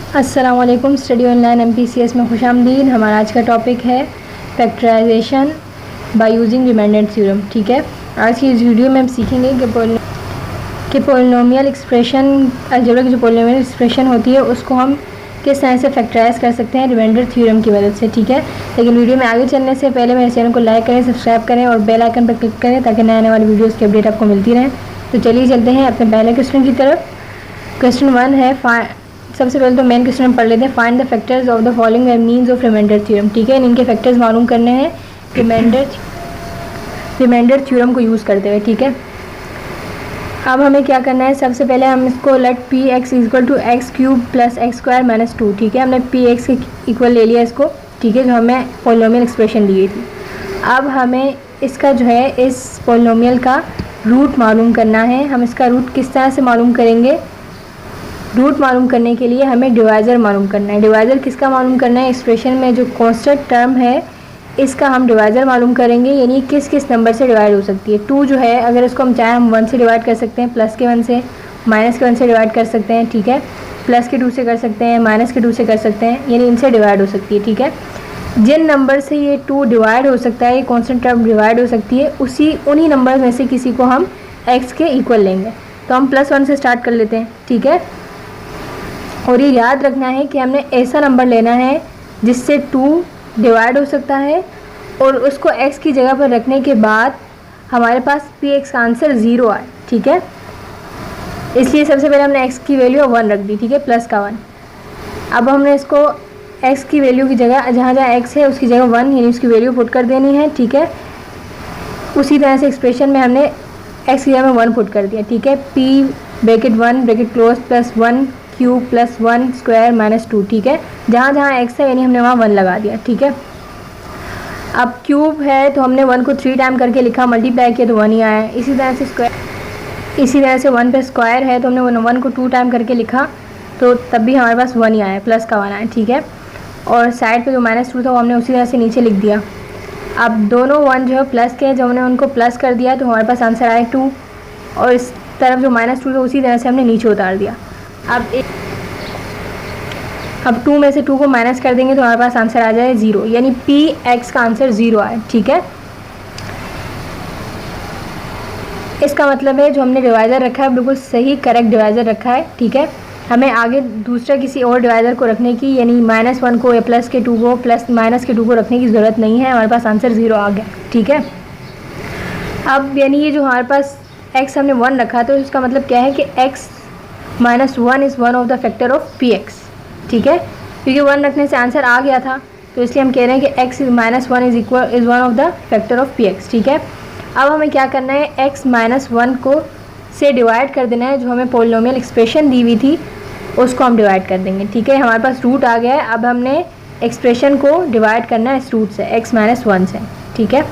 अस्सलाम वालेकुम। Study online MPCS में खुशामदीद। हमारा आज का टॉपिक है factorisation by using remainder theorem. ठीक है, आज की इस वीडियो में हम सीखेंगे कि पोलिनोमियल एक्सप्रेशन, अलजेब्रा की जो पोलिनोमियल एक्सप्रेशन होती है उसको हम किस तरह से फैक्टराइज कर सकते हैं रिमाइंडर थ्योरम की मदद से। ठीक है, लेकिन वीडियो में आगे चलने से पहले मेरे चैनल को लाइक करें, सब्सक्राइब करें और बेल आइकन पर क्लिक करें ताकि नए आने वाली वीडियोज़ की अपडेट आपको मिलती रहे। तो चलिए चलते हैं अपने पहले क्वेश्चन की तरफ। क्वेश्चन 1 है, सबसे पहले तो मेन क्वेश्चन हम पढ़ लेते हैं। Find the factors of the following by means of remainder theorem. ठीक है, इनके फैक्टर्स मालूम करने हैं रिमाइंडर थ्योरम को यूज़ करते हुए। ठीक है, अब हमें क्या करना है, सबसे पहले हम इसको let p x equal to x cube plus x square minus 2। ठीक है, हमने पी एक्स के इक्वल ले लिया इसको। ठीक है, जो हमें पोलिनोमियल एक्सप्रेशन दी थी। अब हमें इसका जो है इस पोलिनोमियल का रूट मालूम करना है। हम इसका रूट किस तरह से मालूम करेंगे? रूट मालूम करने के लिए हमें डिवाइज़र मालूम करना है। डिवाइज़र किसका मालूम करना है? एक्सप्रेशन में जो कांस्टेंट टर्म है इसका हम डिवाइज़र मालूम करेंगे, यानी किस किस नंबर से डिवाइड हो सकती है। 2 जो है, अगर इसको हम चाहें हम 1 से डिवाइड कर सकते हैं, प्लस के 1 से, माइनस के 1 से डिवाइड कर सकते हैं। ठीक है, प्लस के 2 से कर सकते हैं, माइनस के 2 से कर सकते हैं, यानी इनसे डिवाइड हो सकती है। ठीक है, जिन नंबर से ये 2 डिवाइड हो सकता है, ये कांस्टेंट टर्म डिवाइड हो सकती है, उन्हीं नंबर में से किसी को हम x के इक्वल लेंगे। तो हम +1 से स्टार्ट कर लेते हैं। ठीक है, और ये याद रखना है कि हमने ऐसा नंबर लेना है जिससे 2 डिवाइड हो सकता है और उसको x की जगह पर रखने के बाद हमारे पास px का आंसर 0 आए। ठीक है, इसलिए सबसे पहले हमने x की वैल्यू 1 रख दी। ठीक है, प्लस का 1। अब हमने इसको x की वैल्यू की जगह, जहाँ जहाँ x है उसकी जगह 1 यानी उसकी वैल्यू पुट कर देनी है। ठीक है, उसी तरह से एक्सप्रेशन में हमने x की जगह में 1 पुट कर दिया। ठीक है, p bracket 1 bracket close plus 1 cube plus 1 square minus 2। ठीक है, जहाँ जहाँ x है यानी हमने वहाँ 1 लगा दिया। ठीक है, अब क्यूब है तो हमने 1 को 3 टाइम करके लिखा, मल्टीप्लाई किया तो 1 ही आया। इसी तरह से 1 पे स्क्वायर है तो हमने 1 को 2 टाइम करके लिखा तो तब भी हमारे पास 1 ही आया, प्लस का 1 आया। ठीक है, और साइड पे जो -2 था वो हमने उसी तरह से नीचे लिख दिया। अब दोनों 1 जो है प्लस के, जब हमने उनको प्लस कर दिया तो हमारे पास आंसर आया 2, और इस तरफ जो -2 था उसी तरह से हमने नीचे उतार दिया। अब 2 में से 2 को माइनस कर देंगे तो हमारे पास आंसर आ जाए 0, यानी px का आंसर 0 आए। ठीक है, इसका मतलब है जो हमने डिवाइज़र रखा है बिल्कुल सही करेक्ट डिवाइज़र रखा है। ठीक है, हमें आगे दूसरा किसी और डिवाइज़र को रखने की, यानी -1 को या प्लस के 2 को माइनस के 2 को रखने की ज़रूरत नहीं है। हमारे पास आंसर 0 आ गया। ठीक है, अब यानी ये जो हमारे पास x हमने 1 रखा तो इसका मतलब क्या है कि x -1 is one of the factor of px। ठीक है, क्योंकि 1 रखने से आंसर आ गया था तो इसलिए हम कह रहे हैं कि x -1 is one of the factor of px। ठीक है, अब हमें क्या करना है, x -1 को से डिवाइड कर देना है। जो हमें पोलिनोमियल एक्सप्रेशन दी हुई थी उसको हम डिवाइड कर देंगे। ठीक है, हमारे पास रूट आ गया है। अब हमने एक्सप्रेशन को डिवाइड करना है इस रूट से, x -1 से। ठीक है,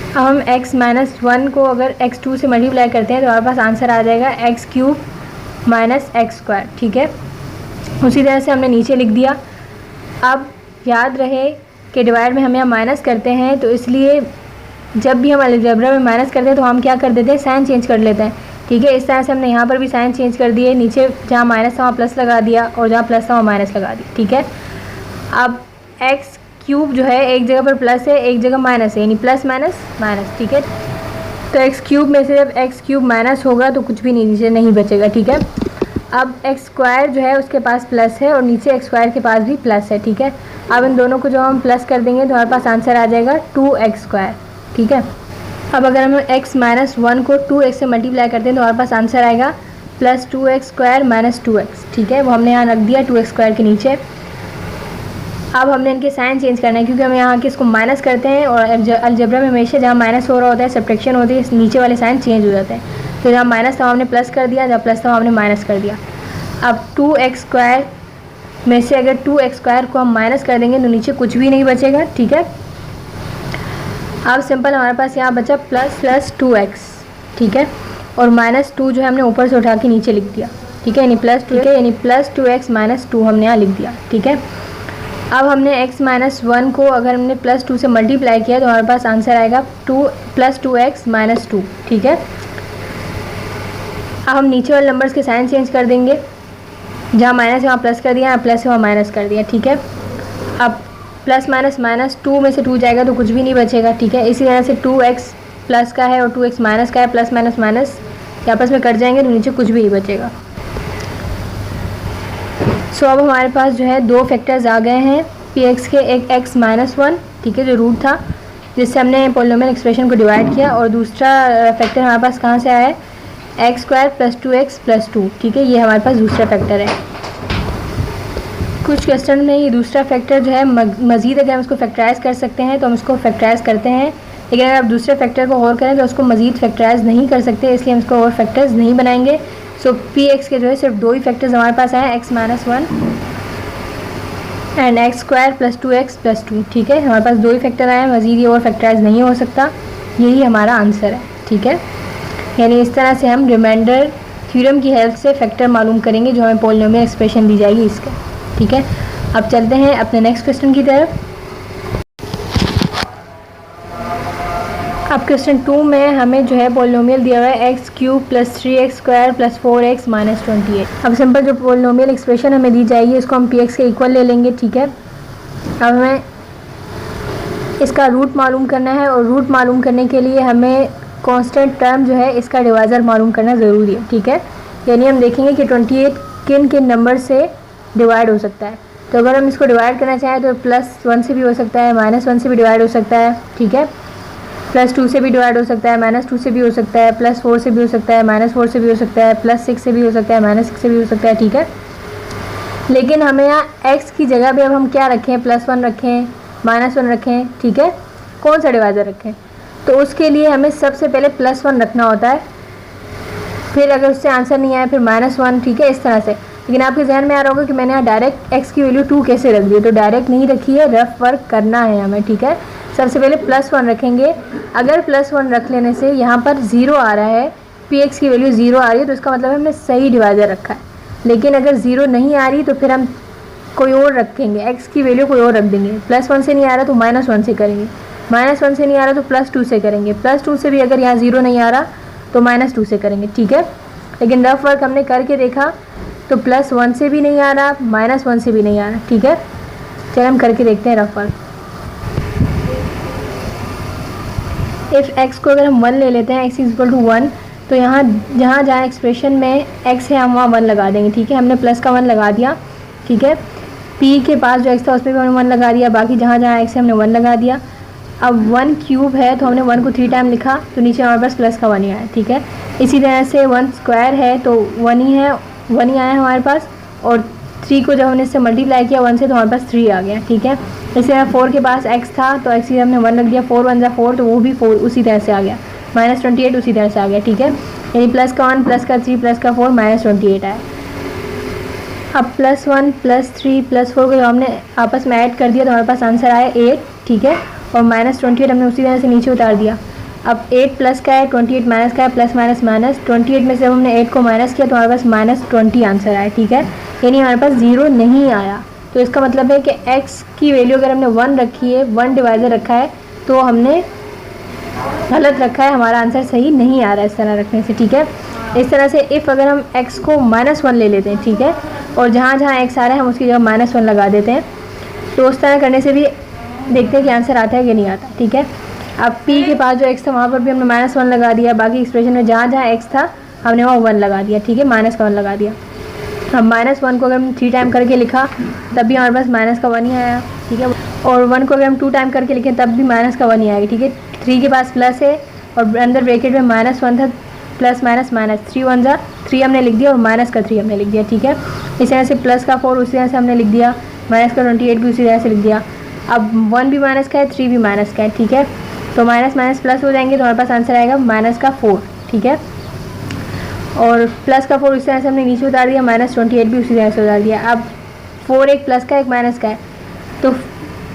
अब हम x -1 को अगर x2 से मल्टीप्लाई करते हैं तो हमारे पास आंसर आ जाएगा x cube minus x square. ठीक है, उसी तरह से हमने नीचे लिख दिया। अब याद रहे कि डिवाइड में हम यहाँ माइनस करते हैं तो इसलिए जब भी हम अलजेब्रा में माइनस करते हैं तो हम क्या कर देते हैं, साइन चेंज कर लेते हैं। ठीक है, इस तरह से हमने यहाँ पर भी साइन चेंज कर दिए, नीचे जहाँ माइनस था वहाँ प्लस लगा दिया और जहाँ प्लस था वहाँ माइनस लगा दिया। ठीक है, अब एक्स क्यूब जो है एक जगह पर प्लस है एक जगह माइनस है, यानी प्लस माइनस माइनस। ठीक है, तो एक्स क्यूब में से जब एक्स क्यूब माइनस होगा तो कुछ भी नीचे नहीं बचेगा। ठीक है, अब एक्स स्क्वायर जो है उसके पास प्लस है और नीचे एक्स स्क्वायर के पास भी प्लस है। ठीक है, अब इन दोनों को जब हम प्लस कर देंगे तो हमारे पास आंसर आ जाएगा 2x स्क्वायर। ठीक है, अब अगर हम x -1 को 2x से मल्टीप्लाई करते हैं तो हमारे पास आंसर आएगा plus 2x square minus 2x। ठीक है, वो हमने यहाँ रख दिया 2x स्क्वायर के नीचे। अब हमने इनके साइन चेंज करना है क्योंकि हम यहाँ के इसको माइनस करते हैं और अलजेब्रा में हमेशा जहाँ माइनस हो रहा होता है सब्ट्रैक्शन होती है, नीचे वाले साइन चेंज हो जाते हैं। तो जहाँ माइनस था हमने प्लस कर दिया, जहाँ प्लस था हमने माइनस कर दिया। अब 2x स्क्वायर में से अगर 2x स्क्वायर को हम माइनस कर देंगे तो नीचे कुछ भी नहीं बचेगा। ठीक है, अब सिंपल हमारे पास यहाँ बचा प्लस 2x। ठीक है, और -2 जो है हमने ऊपर से उठा के नीचे लिख दिया। ठीक है, यानी प्लस 2x माइनस 2 हमने यहाँ लिख दिया। ठीक है, अब हमने x -1 को अगर हमने +2 से मल्टीप्लाई किया तो हमारे पास आंसर आएगा प्लस 2x माइनस 2। ठीक है, अब हम नीचे वाले नंबर्स के साइन चेंज कर देंगे। जहाँ माइनस है वहाँ प्लस कर दिया, यहाँ प्लस है वहाँ माइनस कर दिया, ठीक है। अब प्लस माइनस माइनस 2 में से 2 जाएगा तो कुछ भी नहीं बचेगा, ठीक है। इसी तरह से 2x प्लस का है और 2x माइनस का है, प्लस माइनस माइनस आपस में कट जाएंगे तो नीचे कुछ भी नहीं बचेगा। सो अब हमारे पास जो है 2 फैक्टर्स आ गए हैं px के, एक x माइनस 1, ठीक है, जो रूट था जिससे हमने पोलिनोमियल एक्सप्रेशन को डिवाइड किया, और दूसरा फैक्टर हमारे पास कहाँ से आया है, x square plus 2x plus 2, ठीक है, ये हमारे पास दूसरा फैक्टर है। कुछ क्वेश्चन में ये दूसरा फैक्टर जो है मज़ीद अगर हम इसको फैक्टराइज कर सकते हैं तो हम इसको फैक्टराइज करते हैं, लेकिन अगर आप दूसरे फैक्टर को और करें तो उसको मज़ीद फैक्टराइज नहीं कर सकते, इसलिए हम इसको और फैक्टर्स नहीं बनाएंगे। सो px के जो है सिर्फ 2 ही फैक्टर्स हमारे पास आए, x minus 1 and x square plus 2x plus 2, ठीक है, हमारे पास 2 ही फैक्टर आए हैं, मज़ीद ये और फैक्टराइज नहीं हो सकता, यही हमारा आंसर है, ठीक है। यानी इस तरह से हम रिमाइंडर थ्योरम की हेल्प से फैक्टर मालूम करेंगे जो हमें पोलिनोमियल एक्सप्रेशन दी जाएगी इसका, ठीक है। अब चलते हैं अपने नेक्स्ट क्वेश्चन की तरफ। अब क्वेश्चन 2 में हमें जो है पोलिनोमियल दिया हुआ है x cube plus 3x square plus 4x minus 28। अब सिंपल जो पोलिनोमियल एक्सप्रेशन हमें दी जाएगी उसको हम px के इक्वल ले लेंगे, ठीक है। अब हमें इसका रूट मालूम करना है, और रूट मालूम करने के लिए हमें कांस्टेंट टर्म जो है इसका डिवाइज़र मालूम करना ज़रूरी है, ठीक है। यानी हम देखेंगे कि 28 किन किन नंबर से डिवाइड हो सकता है। तो अगर हम इसको डिवाइड करना चाहें तो +1 से भी हो सकता है, -1 से भी डिवाइड हो सकता है, ठीक है, +2 से भी डिवाइड हो सकता है, -2 से भी हो सकता है, +4 से भी हो सकता है, -4 से भी हो सकता है, +6 से भी हो सकता है, -6 से भी हो सकता है, ठीक है। लेकिन हमें यहाँ x की जगह पे अब हम क्या रखें, +1 रखें, -1 रखें, ठीक है, कौन सा डिवाइज़र रखें, तो उसके लिए हमें सबसे पहले +1 रखना होता है, फिर अगर उससे आंसर नहीं आया फिर -1, ठीक है, इस तरह से। लेकिन आपके जहन में आ रहा होगा कि मैंने यहाँ डायरेक्ट x की वैल्यू 2 कैसे रख दी, तो डायरेक्ट नहीं रखी है, रफ वर्क करना है हमें, ठीक है। सबसे पहले +1 रखेंगे, अगर +1 रख लेने से यहाँ पर 0 आ रहा है, px की वैल्यू 0 आ रही है, तो इसका मतलब हमने सही डिवाइज़र रखा है। लेकिन अगर 0 नहीं आ रही तो फिर हम कोई और रखेंगे, x की वैल्यू कोई और रख देंगे। +1 से नहीं आ रहा तो -1 से करेंगे, -1 से नहीं आ रहा तो +2 से करेंगे, +2 से भी अगर यहाँ 0 नहीं आ रहा तो -2 से करेंगे, ठीक है। लेकिन रफ वर्क हमने करके देखा तो +1 से भी नहीं आ रहा, -1 से भी नहीं आ रहा, ठीक है। चलिए हम करके देखते हैं रफ वर्क। इफ़ x को अगर हम 1 ले लेते हैं, x = 1, तो यहाँ जहाँ जहाँ एक्सप्रेशन में x है हम वहाँ 1 लगा देंगे, ठीक है। हमने प्लस का 1 लगा दिया, ठीक है। p के पास जो x था उसमें भी हमने 1 लगा दिया, बाकी जहाँ जहाँ x है हमने 1 लगा दिया। अब 1 क्यूब है तो हमने 1 को 3 टाइम लिखा तो नीचे हमारे पास प्लस का 1 ही आया, ठीक है। इसी तरह से 1 स्क्वायर है तो 1 ही है, 1 ही आया हमारे पास, और 3 को जब हमने इससे मल्टीप्लाई किया 1 से तो हमारे पास 3 आ गया, ठीक है। इसी तरह 4 के पास x था तो x की हमने 1 रख दिया, 4 1 4 तो वो भी 4 उसी तरह से आ गया, -28 उसी तरह से आ गया, ठीक है। यानी प्लस का 1 प्लस का 3 प्लस का 4 -28 आया। अब +1 +3 +4 को जब हमने आपस में ऐड कर दिया तो हमारे पास आंसर आया 8, ठीक है, और -28 हमने उसी तरह से नीचे उतार दिया। अब 8 प्लस का है, 28 माइनस का है, प्लस माइनस माइनस, 28 में से जब हमने 8 को माइनस किया तो हमारे पास -20 आंसर आया, ठीक है। यानी हमारे पास 0 नहीं आया, तो इसका मतलब है कि x की वैल्यू अगर हमने 1 रखी है, 1 डिवाइज़र रखा है, तो हमने गलत रखा है, हमारा आंसर सही नहीं आ रहा है इस तरह रखने से, ठीक है। इस तरह से इफ़ अगर हम x को -1 ले लेते हैं, ठीक है, और जहाँ जहाँ x आ रहा है हम उसकी जगह -1 लगा देते हैं, तो उस तरह करने से भी देखते हैं कि आंसर आता है कि नहीं आता, ठीक है। अब p के पास जो x था वहाँ पर भी हमने -1 लगा दिया, बाकी एक्सप्रेशन में जहाँ जहाँ x था हमने वहाँ 1 लगा दिया, ठीक है, -1 लगा दिया। अब -1 को अगर हम 3 टाइम करके लिखा तब भी हमारे पास -1 ही आया, ठीक है, और 1 को अगर हम 2 टाइम करके लिखें तब भी -1 ही आएगा, ठीक है। 3 के पास प्लस है और अंदर ब्रैकेट में -1 था, प्लस माइनस माइनस 3 1 जा 3 हमने लिख दिया और माइनस का 3 हमने लिख दिया, ठीक है। इस तरह से प्लस का 4 उसी तरह से हमने लिख दिया, माइनस का 28 भी उसी तरह से लिख दिया। अब 1 भी माइनस का है, 3 भी माइनस का है, ठीक है। तो माइनस माइनस प्लस हो जाएंगे तो हमारे पास आंसर आएगा -4, ठीक है। और प्लस का 4 इस तरह से हमने नीचे उतार दिया, -28 भी उसी तरह से उतार दिया। अब 4 एक प्लस का एक माइनस का है, तो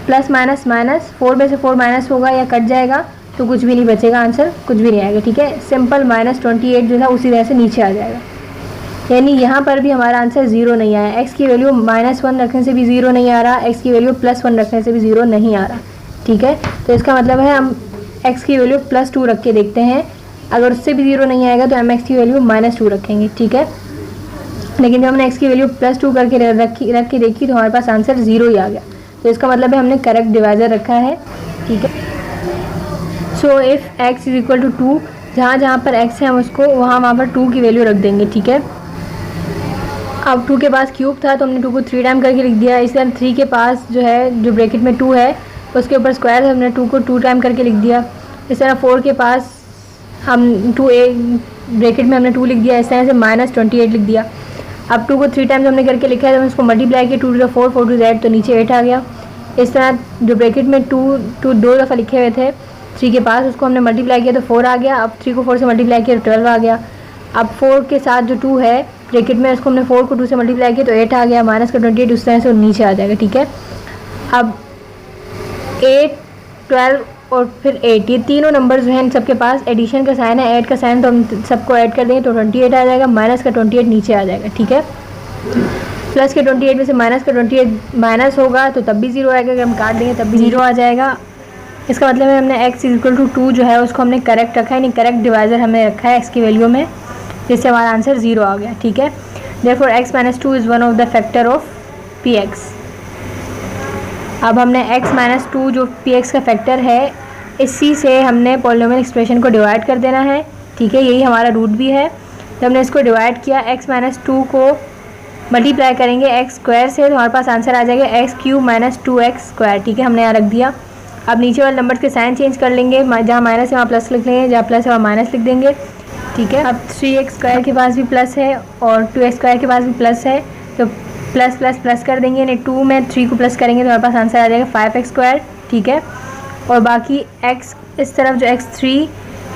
प्लस माइनस माइनस 4 में से 4 माइनस होगा या कट जाएगा तो कुछ भी नहीं बचेगा, आंसर कुछ भी नहीं आएगा, ठीक है। सिंपल -28 जो था उसी तरह से नीचे आ जाएगा, यानी यहाँ पर भी हमारा आंसर 0 नहीं आया। x की वैल्यू -1 रखने से भी 0 नहीं आ रहा, x की वैल्यू +1 रखने से भी 0 नहीं आ रहा, ठीक है। तो इसका मतलब है हम x की वैल्यू +2 रख के देखते हैं, अगर उससे भी 0 नहीं आएगा तो हम x की वैल्यू -2 रखेंगे, ठीक है। लेकिन जब हमने x की वैल्यू +2 करके रख के देखी तो हमारे पास आंसर 0 ही आ गया। तो इसका मतलब है हमने करेक्ट डिवाइज़र रखा है, ठीक है। So if x is equal to 2, जहाँ पर x है हम उसको वहाँ पर 2 की वैल्यू रख देंगे, ठीक है। अब 2 के पास क्यूब था तो हमने 2 को 3 टाइम करके लिख दिया। इस तरह 3 के पास जो है, जो ब्रैकेट में 2 है उसके ऊपर स्क्वायर है, हमने 2 को 2 टाइम करके लिख दिया। इस तरह 4 के पास हम 2 ब्रैकेट में हमने 2 लिख दिया। इस तरह से -28 लिख दिया। अब 2 को 3 टाइम्स हमने करके लिखा है तो उसको मल्टीप्लाई किया, 2 to the 4, 4 to the 8, तो नीचे 8 आ गया। इस तरह जो ब्रैकेट में 2 दो दफ़ा लिखे हुए थे 3 के पास, उसको हमने मल्टीप्लाई किया तो 4 आ गया। अब 3 को 4 से मल्टीप्लाई किया तो 12 आ गया। अब 4 के साथ जो 2 है ब्रैकेट में, उसको हमने 4 को 2 से मल्टीप्लाई किया तो 8 आ गया। माइनस का 28 उस तरह से नीचे आ जाएगा, ठीक है। अब 8, 12 और फिर 8, ये तीनों नंबर जो हैं सबके पास एडिशन का साइन है, ऐड का साइन, तो हम सबको ऐड कर देंगे तो 28 आ जाएगा। माइनस का 28 नीचे आ जाएगा, ठीक है। प्लस के 28 में से माइनस का 28 माइनस होगा तो तब भी 0 आएगा। अगर हम काट देंगे तब भी 0 आ जाएगा। इसका मतलब है हमने x इक्वल टू 2 जो है उसको हमने करेक्ट रखा है, नहीं करेक्ट डिवाइज़र हमने रखा है x की वैल्यू में, जिससे हमारा आंसर 0 आ गया, ठीक है। Therefore x - 2 is one of the factor of px। अब हमने x - 2 जो px का फैक्टर है, इसी से हमने पॉलिनोमियल एक्सप्रेशन को डिवाइड कर देना है, ठीक है। यही हमारा रूट भी है। तो हमने इसको डिवाइड किया, x - 2 को मल्टीप्लाई करेंगे x स्क्वायर से तो हमारे पास आंसर आ जाएगा x³ - 2x स्क्वायर, ठीक है। हमने यहाँ रख दिया। अब नीचे वाले नंबर के साइन चेंज कर लेंगे, जहाँ माइनस है वहाँ प्लस लिख लेंगे, जहाँ प्लस है वहाँ माइनस लिख देंगे, ठीक है। अब 3x स्क्वायर के पास भी प्लस है और 2x स्क्वायर के पास भी प्लस है, तो प्लस प्लस प्लस कर देंगे, यानी 2 में 3 को प्लस करेंगे तो हमारे पास आंसर आ जाएगा 5x स्क्वायर, ठीक है। और बाकी x इस तरफ जो x3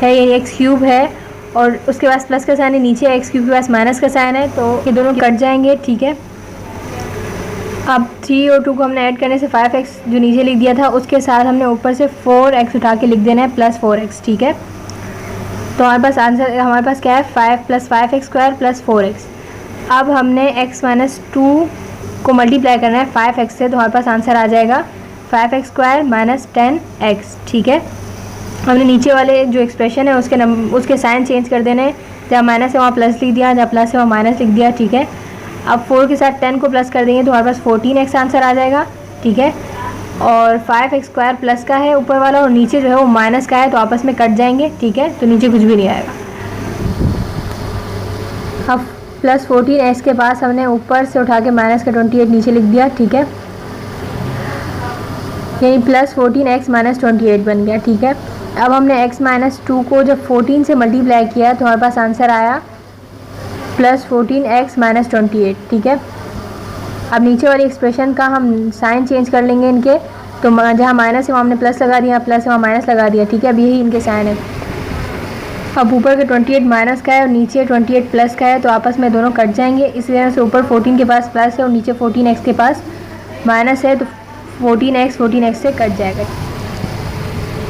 है ये x³ है और उसके पास प्लस का साइन है, नीचे x³ के पास माइनस का साइन है, तो ये दोनों कट जाएंगे, ठीक है। अब 3 और 2 को हमने ऐड करने से 5x जो नीचे लिख दिया था उसके साथ हमने ऊपर से 4x उठा के लिख देना है प्लस 4x, ठीक है। तो हमारे पास आंसर हमारे पास क्या है 5 + 5x स्क्वायर प्लस 4x। अब हमने x - 2 को मल्टीप्लाई करना है 5x से, तो हमारे पास आंसर आ जाएगा 5x स्क्वायर - 10x, ठीक है। हमने नीचे वाले जो एक्सप्रेशन है उसके साइन चेंज कर देने, जहाँ माइनस है वहाँ प्लस लिख दिया, जहाँ प्लस है वहाँ माइनस लिख दिया, ठीक है। अब 4 के साथ 10 को प्लस कर देंगे तो हमारे पास 14x आंसर आ जाएगा, ठीक है। और 5x स्क्वायर प्लस का है ऊपर वाला और नीचे जो है वो माइनस का है, तो आपस में कट जाएंगे, ठीक है। तो नीचे कुछ भी नहीं आएगा। अब प्लस 14x के पास हमने ऊपर से उठा के माइनस का 28 नीचे लिख दिया, ठीक है। यानी प्लस 14x - 28 बन गया, ठीक है। अब हमने x - 2 को जब 14 से मल्टीप्लाई किया तो हमारे पास आंसर आया प्लस 14x - 28, ठीक है। अब नीचे वाली एक्सप्रेशन का हम साइन चेंज कर लेंगे इनके, तो जहाँ माइनस है वहाँ हमने प्लस लगा दिया, प्लस है वहाँ माइनस लगा दिया, ठीक है। अब यही इनके साइन है। अब ऊपर के 28 माइनस का है और नीचे 28 प्लस का है, तो आपस में दोनों कट जाएंगे। इस वजह से ऊपर 14 के पास प्लस है और नीचे 14x के पास माइनस है, तो 14x से कट जाएगा।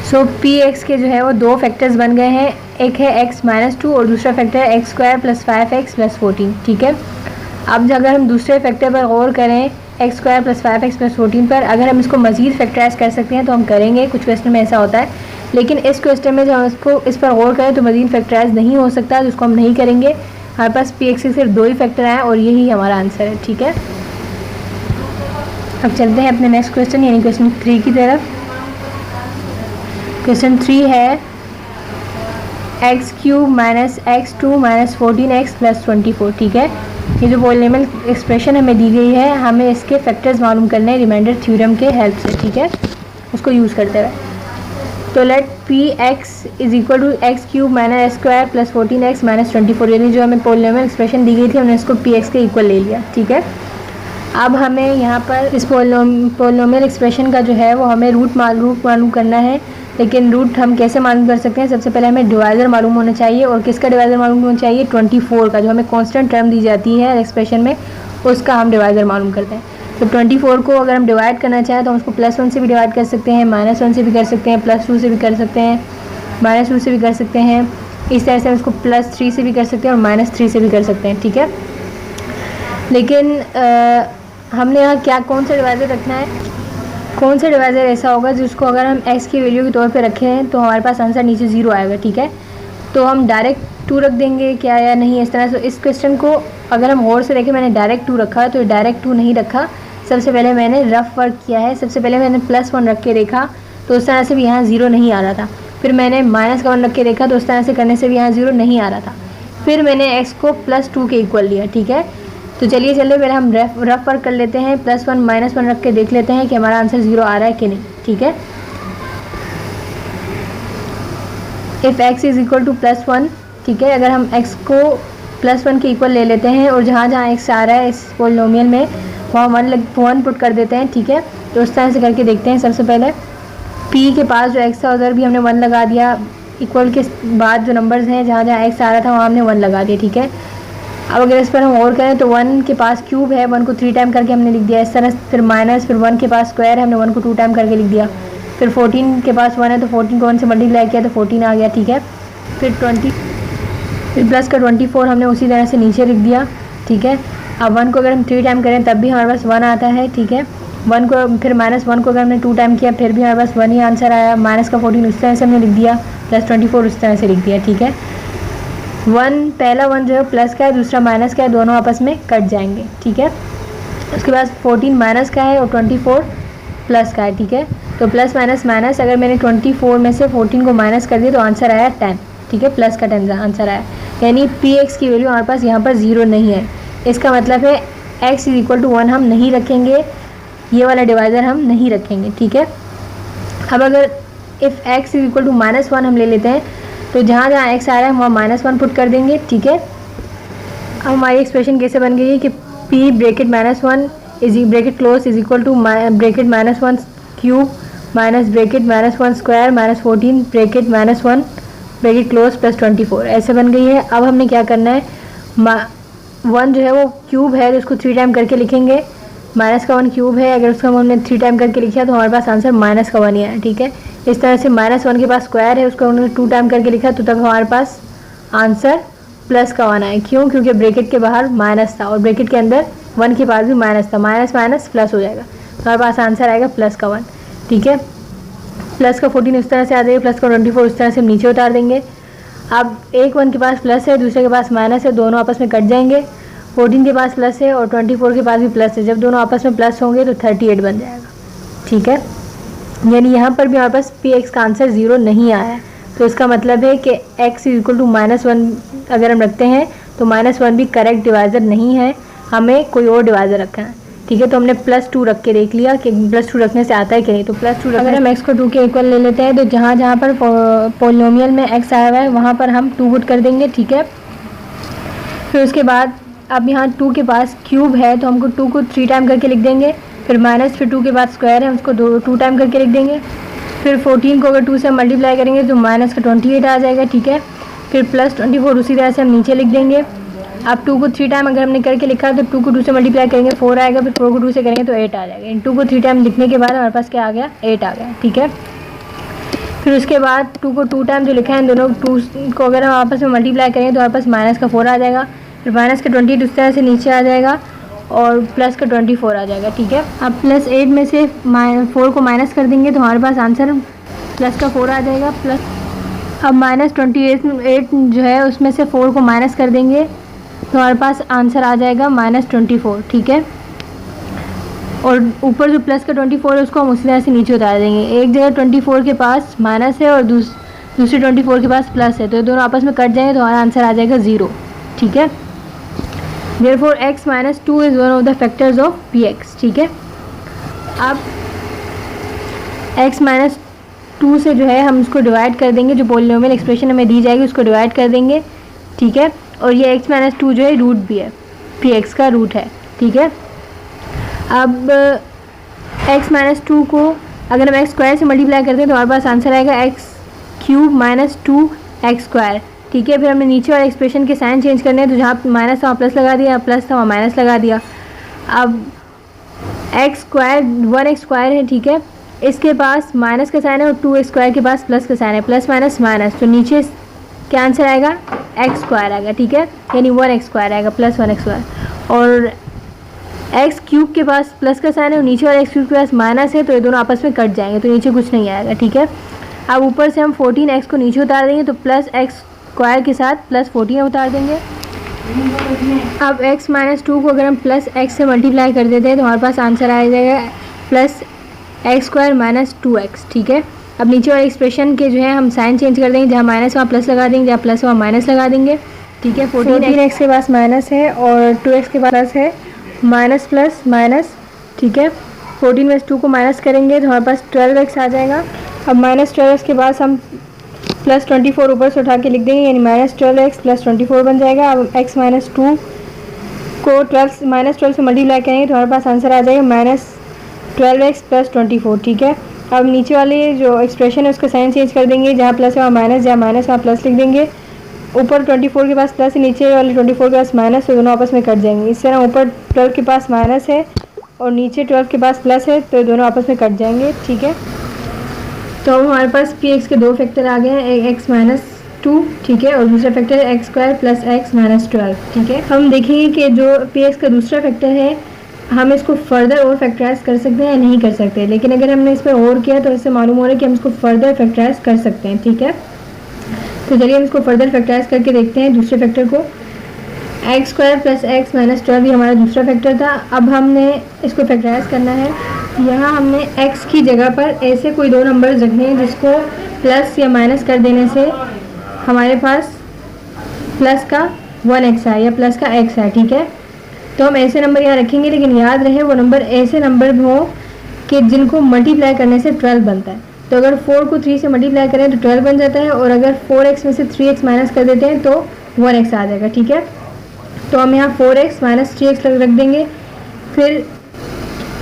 सो px के जो है वो दो फैक्टर्स बन गए हैं, एक है x - 2 और दूसरा फैक्टर है x square plus 5x plus 14, ठीक है। अब अगर हम दूसरे फैक्टर पर गौर करें x square plus 5x plus 14 पर, अगर हम इसको मज़ीद फैक्टराइज कर सकते हैं तो हम करेंगे। कुछ क्वेश्चन में ऐसा होता है, लेकिन इस क्वेश्चन में जब हम इस पर गौर करें तो मज़ीद फैक्टराइज नहीं हो सकता, जिसको हम नहीं करेंगे। हमारे पास px के सिर्फ 2 ही फैक्टर आए और यही हमारा आंसर है, ठीक है। अब चलते हैं अपने नेक्स्ट क्वेश्चन यानी क्वेश्चन 3 की तरफ। क्वेश्चन 3 है x³ - x2 - 14x प्लस 24, ठीक है। ये जो पॉलिनोमियल एक्सप्रेशन हमें दी गई है, हमें इसके फैक्टर्स मालूम करने हैं रिमाइंडर थ्योरम के हेल्प से, ठीक है, उसको यूज़ करते हुए। तो let px is equal to x³ - x² plus 14x - 24, यानी जो हमें पॉलिनोमियल एक्सप्रेशन दी गई थी हमने इसको px के इक्वल ले लिया, ठीक है। अब हमें यहाँ पर इस पॉलिनोमियल एक्सप्रेशन का जो है वो हमें रूट मालूम करना है, लेकिन रूट हम कैसे मालूम कर सकते हैं। सबसे पहले हमें डिवाइज़र मालूम होना चाहिए, और किसका डिवाइज़र मालूम होना चाहिए 24 का, जो हमें कांस्टेंट टर्म दी जाती है एक्सप्रेशन में, उसका हम डिवाइज़र मालूम करते हैं। तो 24 को अगर हम डिवाइड करना चाहें तो हम उसको +1 से भी डिवाइड कर सकते हैं, -1 से भी कर सकते हैं, +2 से भी कर सकते हैं, -2 से भी कर सकते हैं। इस तरह से हम इसको +3 से भी कर सकते हैं और -3 से भी कर सकते हैं, ठीक है। लेकिन हमने यहाँ कौन सा डिवाइज़र रखना है, कौन सा डिवाइज़र ऐसा होगा जिसको अगर हम x की वैल्यू के तौर पे रखें तो हमारे पास आंसर नीचे 0 आएगा, ठीक है। तो हम डायरेक्ट 2 रख देंगे क्या या नहीं, इस तरह से। इस क्वेश्चन को अगर हम और से देखें, मैंने डायरेक्ट 2 रखा तो डायरेक्ट 2 नहीं रखा। सबसे पहले मैंने रफ वर्क किया है। सबसे पहले मैंने +1 रख के देखा तो उस तरह से भी यहाँ 0 नहीं आ रहा था। फिर मैंने -1 रख के देखा तो उस तरह से करने से भी यहाँ 0 नहीं आ रहा था। फिर मैंने x को +2 के इक्वल लिया, ठीक है। तो चलिए पहले हम रफ वर्क कर लेते हैं। +1 -1 रख के देख लेते हैं कि हमारा आंसर 0 आ रहा है कि नहीं, ठीक है। If x is equal to +1, ठीक है। अगर हम x को +1 के इक्वल ले लेते हैं और जहाँ जहाँ x आ रहा है इस पोलिनोमियल में वहाँ 1 पुट कर देते हैं, ठीक है। तो उस तरह से करके देखते हैं। सबसे पहले p के पास जो x था उधर भी हमने 1 लगा दिया। इक्वल के बाद जो नंबर्स हैं जहाँ जहाँ x आ रहा था वहाँ हमने 1 लगा दिया, ठीक है। अब अगर इस पर हम और करें तो 1 के पास क्यूब है, 1 को 3 टाइम करके हमने लिख दिया इस तरह। फिर माइनस, फिर 1 के पास स्क्वायर है, हमने 1 को 2 टाइम करके लिख दिया। फिर 14 के पास 1 है तो 14 को 1 से मल्टीप्लाई किया तो 14 आ गया, ठीक है। फिर प्लस का 24 हमने उसी तरह से नीचे लिख दिया, ठीक है। अब 1 को अगर हम 3 टाइम करें तब भी हमारे पास 1 आता है, ठीक है। 1 को फिर -1 को अगर हमने 2 टाइम किया फिर भी हमारे पास 1 ही आंसर आया। माइनस का 14 उस तरह से हमने लिख दिया, +24 उस तरह से लिख दिया, ठीक है। 1 पहला 1 जो है प्लस का है, दूसरा माइनस का है, दोनों आपस में कट जाएंगे, ठीक है। उसके बाद 14 माइनस का है और 24 प्लस का है, ठीक है। तो प्लस माइनस माइनस, अगर मैंने 24 में से 14 को माइनस कर दिया तो आंसर आया 10, ठीक है। प्लस का 10 आंसर आया, यानी px की वैल्यू हमारे पास यहाँ पर 0 नहीं है। इसका मतलब है x इज़ इक्वल टू 1 हम नहीं रखेंगे, ये वाला डिवाइज़र हम नहीं रखेंगे, ठीक है। अब अगर if x is equal to -1 हम ले लेते हैं तो जहाँ जहाँ x आ रहा है वहाँ -1 पुट कर देंगे, ठीक है। अब हमारी एक्सप्रेशन कैसे बन गई है कि p bracket -1 is bracket close is equal to bracket -1 cube minus bracket -1 square minus 14 bracket -1 bracket close +24 ऐसे बन गई है। अब हमने क्या करना है, 1 जो है वो क्यूब है तो उसको 3 टाइम करके लिखेंगे। माइनस का 1 क्यूब है, अगर उसको हमने 3 टाइम करके लिखा तो हमारे पास आंसर माइनस का 1 ही आया, ठीक है। इस तरह से -1 के पास स्क्वायर है, उसको हमने 2 टाइम करके लिखा तो तब हमारे पास आंसर प्लस का 1 आया। क्यों? क्योंकि ब्रैकेट के बाहर माइनस था और ब्रैकेट के अंदर 1 के पास भी माइनस था। माइनस माइनस प्लस हो जाएगा, हमारे पास आंसर आएगा प्लस का 1, ठीक है। प्लस का 14 इस तरह से आ जाएगा, प्लस का 24 इस तरह से हम नीचे उतार देंगे। अब एक 1 के पास प्लस है, दूसरे के पास माइनस है, दोनों आपस में कट जाएंगे। 14 के पास प्लस है और 24 के पास भी प्लस है, जब दोनों आपस में प्लस होंगे तो 38 बन जाएगा, ठीक है। यानी यहाँ पर भी हमारे पास px का आंसर 0 नहीं आया है। तो इसका मतलब है कि x इज इक्वल टू -1 अगर हम रखते हैं तो -1 भी करेक्ट डिवाइज़र नहीं है, हमें कोई और डिवाइज़र रखना है, ठीक है। तो हमने +2 रख के देख लिया कि +2 रखने से आता है कि नहीं। तो +2 अगर हम x को 2 के इक्वल ले लेते हैं तो जहाँ जहाँ पर पोलिनोमियल में x आया हुआ है वहाँ पर हम 2 पुट कर देंगे, ठीक है। फिर उसके बाद अब यहाँ 2 के पास क्यूब है तो हमको 2 को 3 टाइम करके लिख देंगे। फिर माइनस, फिर 2 के बाद स्क्वायर है उसको 2 टाइम करके लिख देंगे। फिर 14 को अगर 2 से मल्टीप्लाई करेंगे तो माइनस का 28 आ जाएगा, ठीक है। फिर +24 उसी तरह से हम नीचे लिख देंगे। अब 2 को 3 टाइम अगर हमने करके लिखा तो 2 को 2 से मल्टीप्लाई करेंगे 4 आएगा, फिर 4 को 2 से करेंगे तो 8 आ जाएगा। इन 2 को 3 टाइम लिखने के बाद हमारे पास क्या आ गया, 8 आ गया, ठीक है। फिर उसके बाद 2 को 2 टाइम जो लिखा है दोनों 2 को अगर हम आपस में मल्टीप्लाई करेंगे तो हमारे पास माइनस का 4 आ जाएगा। फिर माइनस का 28 उस तरह से नीचे आ जाएगा और प्लस का 24 आ जाएगा, ठीक है। अब +8 में से 4 को माइनस कर देंगे तो हमारे पास आंसर प्लस का 4 आ जाएगा। प्लस अब -28 जो है उसमें से 4 को माइनस कर देंगे तो हमारे पास आंसर आ जाएगा -24, ठीक है। और ऊपर जो प्लस का 24 है उसको हम उसी तरह से नीचे उतार देंगे। एक जगह 24 के पास माइनस है और दूसरे 24 के पास प्लस है, तो ये दोनों आपस में कट जाएंगे तो हमारा आंसर आ जाएगा 0, ठीक है। Therefore x - 2 is one of the factors of px, ठीक है। अब x - 2 से जो है हम उसको डिवाइड कर देंगे, जो पोलिनोमियल एक्सप्रेशन हमें दी जाएगी उसको डिवाइड कर देंगे, ठीक है। और ये x - 2 जो है रूट भी है, px का रूट है, ठीक है। अब x - 2 को अगर हम x स्क्वायर से मल्टीप्लाई करते हैं तो हमारे पास आंसर आएगा x³ - 2x स्क्वायर, ठीक है। फिर हमने नीचे वाले एक्सप्रेशन के साइन चेंज करने हैं तो जहाँ माइनस था वहाँ प्लस लगा दिया, प्लस था वहाँ माइनस लगा दिया। अब x स्क्वायर 1x स्क्वायर है, ठीक है। इसके पास माइनस का साइन है और 2x स्क्वायर के पास प्लस का साइन है, प्लस माइनस माइनस, तो नीचे क्या आंसर आएगा, x स्क्वायर आएगा, ठीक है। यानी 1x स्क्वायर आएगा प्लस 1x स्क्वायर। और x³ के पास प्लस का साइन है और नीचे वाले x³ के पास माइनस है, तो ये दोनों आपस में कट जाएंगे तो नीचे कुछ नहीं आएगा, ठीक है। अब ऊपर से हम 14x को नीचे उतार देंगे तो प्लस x स्क्वायर के साथ प्लस 14 उतार देंगे। अब x माइनस 2 को अगर हम प्लस x से मल्टीप्लाई कर देते हैं तो हमारे पास आंसर आ जाएगा plus x square minus 2x। ठीक है, अब नीचे वाले एक्सप्रेशन के जो है हम साइन चेंज कर देंगे, जहाँ माइनस वहाँ प्लस लगा देंगे, जहाँ प्लस वहाँ माइनस लगा देंगे। ठीक है, 14x के पास माइनस है और 2x के पास प्लस है, माइनस प्लस माइनस। ठीक है, 14 में 2 को माइनस करेंगे तो हमारे पास 12x आ जाएगा। अब माइनस 12x के पास हम प्लस 24 ऊपर से उठा के लिख देंगे, यानी माइनस 12x प्लस 24 बन जाएगा। अब x माइनस 2 को 12 माइनस 12 से मल्टीप्लाई करेंगे तो हमारे पास आंसर आ जाएगा माइनस 12x प्लस 24। ठीक है, अब नीचे वाले जो एक्सप्रेशन है उसका साइन चेंज कर देंगे, जहाँ प्लस है वहाँ माइनस, जहाँ माइनस वहाँ प्लस लिख देंगे। ऊपर 24 के पास प्लस है, नीचे वाले 24 के पास माइनस, तो दोनों आपस में कट जाएंगे। इस तरह ऊपर 12 के पास माइनस है और नीचे 12 के पास प्लस है, तो दोनों आपस में कट जाएंगे। ठीक है, तो हमारे पास पी एक्स के दो फैक्टर आ गए हैं, एक एक्स माइनस 2, ठीक है, और दूसरा फैक्टर है x square plus x minus 12। ठीक है, हम देखेंगे कि जो पी एक्स का दूसरा फैक्टर है हम इसको फर्दर और फैक्टराइज कर सकते हैं या नहीं कर सकते, लेकिन अगर हमने इस पर और किया तो इससे मालूम हो रहा है कि हम इसको फर्दर फैक्टराइज कर सकते हैं। ठीक है, तो चलिए हम इसको फर्दर फैक्टराइज करके देखते हैं दूसरे फैक्टर को। X square plus x minus 12 ये हमारा दूसरा फैक्टर था। अब हमने इसको फैक्टराइज करना है। यहाँ हमने x की जगह पर ऐसे कोई दो नंबर्स रखने हैं जिसको प्लस या माइनस कर देने से हमारे पास प्लस का 1x है या प्लस का x है। ठीक है, तो हम ऐसे नंबर यहाँ रखेंगे, लेकिन याद रहे वो नंबर ऐसे नंबर हो कि जिनको मल्टीप्लाई करने से 12 बनता है। तो अगर 4 को 3 से मल्टीप्लाई करें तो 12 बन जाता है, और अगर 4x में से 3x माइनस कर देते हैं तो 1x आ जाएगा। ठीक है, तो हम यहाँ 4x माइनस 3x रख देंगे, फिर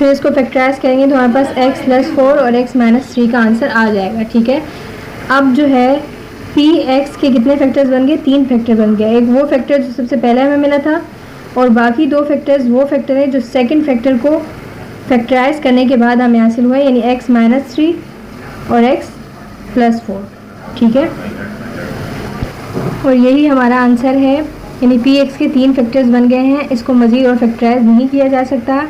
इसको फैक्टराइज करेंगे तो हमारे पास x प्लस 4 और x माइनस 3 का आंसर आ जाएगा। ठीक है, अब जो है पी एक्स के कितने फैक्टर्स बन गए, 3 फैक्टर बन गए। एक वो फैक्टर जो सबसे पहले हमें मिला था, और बाकी 2 फैक्टर्स वो फैक्टर है जो सेकंड फैक्टर को फैक्टराइज करने के बाद हमें हासिल हुआ है, यानी x माइनस 3 और x प्लस 4। ठीक है, और यही हमारा आंसर है, यानी पी एक्स के 3 फैक्टर्स बन गए हैं। इसको मज़ीद और फैक्टराइज नहीं किया जा सकता।